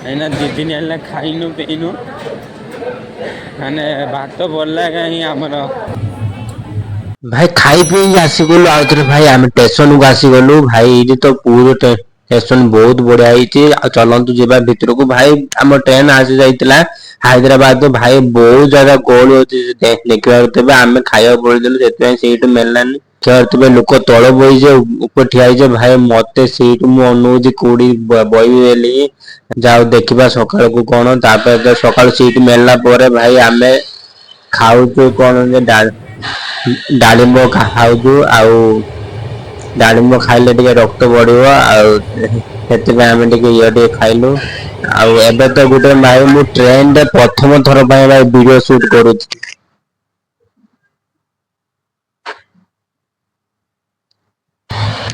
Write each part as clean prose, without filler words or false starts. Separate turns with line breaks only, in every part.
ଏଇନା 2 ଦିନ ହେଲା ଖାଇନୁ ପିଇନୁ ମାନେ ଭାତ ପଡ଼ିଲା କାହିଁ ଆମର।
ଭାଇ ଖାଇ ପିଇକି ଆସିଗଲୁ ଆଉ ଥରେ ଭାଇ ଆମେ ଷ୍ଟେସନକୁ ଆସିଗଲୁ ଭାଇ ଏଇଠି ତ ପୁରୀ ଷ୍ଟେସନ ବହୁତ ବଢିଆ ହେଇଛି ଆଉ ଚଲନ୍ତୁ ଯିବା ଭିତରକୁ ଭାଇ ଆମ ଟ୍ରେନ ଆସି ଯାଇଥିଲା ହାଇଦ୍ରାବାଦ ଭାଇ ବହୁତ ଜାଗା ଗହଳି ଅଛି ଦେଖିବାକୁ ତେବେ ଆମେ ଖାଇବାକୁ ପଳେଇଥିଲୁ ସେଥିପାଇଁ ସେଇଠୁ ମିଳିଲାନି ଥିବେ ଲୋକ ତଳ ବଇଯେ ଉପରେ ଠିଆ ହେଇଛେ ଭାଇ ମତେ ସେଇଠୁ ମୁଁ ଅନଉଛି କୋଉଠି ବଇବି ବୋଲି ଯାଉ ଦେଖିବା ସକାଳକୁ କଣ ତାପରେ ତ ସକାଳୁ ସିଟ ମିଳିଲା ପରେ ଭାଇ ଆମେ ଖାଉଛୁ କଣ ଯେ ଡାଳିମ୍ବ ଖାଉଛୁ ଆଉ ଡାଳିମ୍ବ ଖାଇଲେ ଟିକେ ରକ୍ତ ବଢିବ ଆଉ ସେଥିପାଇଁ ଆମେ ଟିକେ ଇଏ ଟିକେ ଖାଇଲୁ ଆଉ ଏବେ ତ ଗୋଟେ ଭାଇ ମୁଁ ଟ୍ରେନରେ ପ୍ରଥମ ଥର ପାଇଁ ଭାଇ ଭିଡିଓ ସୁଟ କରୁଛି।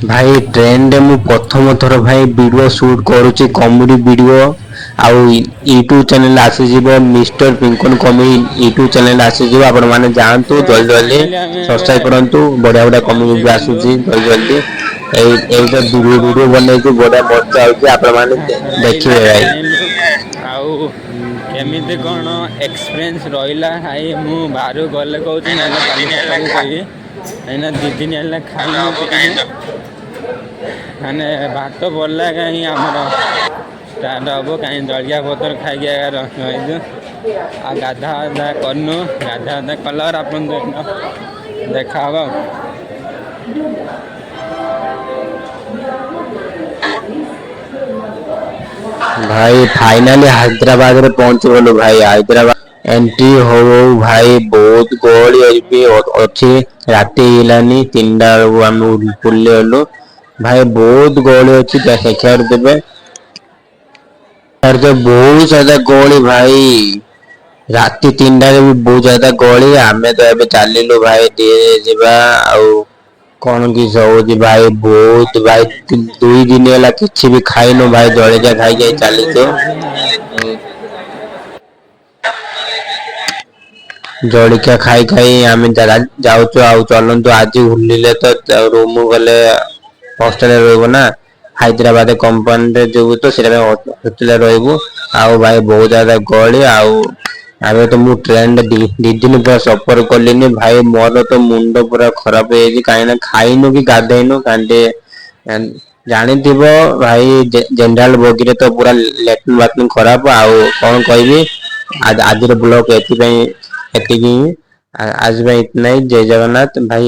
ଭାଇ ଟ୍ରେନରେ ମୁଁ ପ୍ରଥମ ଥର ଭାଇ ଭିଡିଓ ସୁଟ କରୁଛି କମେଡି ଭିଡିଓ ଆଉ ୟୁଟ୍ୟୁବ ଚ୍ୟାନେଲ ଆସିଯିବ ମିଷ୍ଟର ପିଙ୍କନ କମେଡି ୟୁଟ୍ୟୁବ ଚ୍ୟାନେଲ ଆସିଯିବ ଆପଣ ମାନେ ଯାଆନ୍ତୁ ଜଲଦି ଜଲଦି
ଫାଇନାଲି ଆମେ ଏବେ
ସବସ୍କ୍ରାଇବ କରନ୍ତୁ ବଢିଆ ବଢିଆ କମେଡି
ପହଞ୍ଚି
ଭିଡିଓ
ଗଲୁ।
ଆସୁଛି ଜଲଦି ଜଲଦି ଏଇଟା ଭିଡିଓ ବନେଇକି ବଢିଆ ମଜା ହଉଛି ଆପଣ ମାନେ
ଏଇନା
ଦେଖିବେ ଭାଇ।
ଖାଇଲୁ ଆଉ କେମିତି କଣ ଏକ୍ସପିରିଏନ୍ସ ରହିଲା ଭାଇ ମୁଁ ବାହାରକୁ ଗଲେ କହୁଛି ନହେଲେ କାଲି ସକାଳକୁ କହିବି। ଏଇନା 2 ଦିନ ହେଲା ଖାଇନୁ ପିଇନୁ ମାନେ ଭାତ ପଡ଼ିଲା କାହିଁ ଆମର ଷ୍ଟାର୍ଟ ହବ କାହିଁ ଜଳଖିଆ ପତ୍ର ଖାଇକି ରହିଛୁ ଆଉ ଗାଧା ଫାଧା କରିନୁ ଗାଧା ଫାଧା କଲାପରେ ଆପଣଙ୍କ ଦେଖା ହବ ଆଉ।
ଭାଇ ଫାଇନାଲି ହାଇଦ୍ରାବାଦରେ ପହଞ୍ଚିଗଲୁ ଭାଇ ହାଇଦ୍ରାବାଦ ଏଣ୍ଟ୍ରି ହଉ ହଉ ଭାଇ ବହୁତ ଗହଳି ଅଛି ରାତି ହେଇଲାନି 3ଟା ବେଳକୁ ଆମେ ବୁଲିଗଲୁ ଭାଇ ବହୁତ ଗହଳି ଅଛି ଦେଖିବାକୁ ଦେବେ ତ ବହୁତ ଜାଦା ଗହଳି ଭାଇ ରାତି 3ଟାରେ ବି ବହୁତ ଜାଦା ଗହଳି ଆମେ ତ ଏବେ ଚାଲିଲୁ ଭାଇ ଧୀରେ ଯିବା ଆଉ କଣ କିସ ହଉଛି ଭାଇ ବହୁତ ଭାଇ 2 ଦିନ ହେଲା କିଛି ବି ଖାଇନୁ ଭାଇ ଜଳଖିଆ ଖାଇ ଚାଲିଛୁ ଜଳଖିଆ ଖାଇ ଖାଇ ଆମେ ଯାଉଛୁ ଆଉ ଚଲନ୍ତୁ ଆଜି ବୁଲିଲେ ତ ରୁମ ଗଲେ ହଷ୍ଟେଲରେ ରହିବ ନା ହାଇଦ୍ରାବାଦ କମ୍ପାନୀରେ ଯିବୁ ତ ସେଟା ହଷ୍ଟେଲରେ ରହିବୁ ଆଉ ଭାଇ ବହୁତ ଜାଗା ଗହଳି ଆଉ ଆମେ ତ ମୁଁ ଟ୍ରେନରେ 2 ଦିନ ପୁରା ସଫର କଲିନି ଭାଇ ମୋର ତ ମୁଣ୍ଡ ପୁରା ଖରାପ ହେଇଯାଇଛି କାହିଁକି ନା ଖାଇନୁ କି ଗାଧେଇନୁ ଜାଣିଥିବ ଭାଇ ଜେନେରାଲ ବଗିରେ ତ ପୁରା ଲାଟ୍ରିନ ବାଥରୁମ ଖରାପ ଆଉ କଣ କହିବି ଆଜିର ବ୍ଲଗ ଏଥିପାଇଁ ଏତିକି ହିଁ ଆଜି ପାଇଁ ଏତି ନାହିଁ ଜୟ ଜଗନ୍ନାଥ ଭାଇ।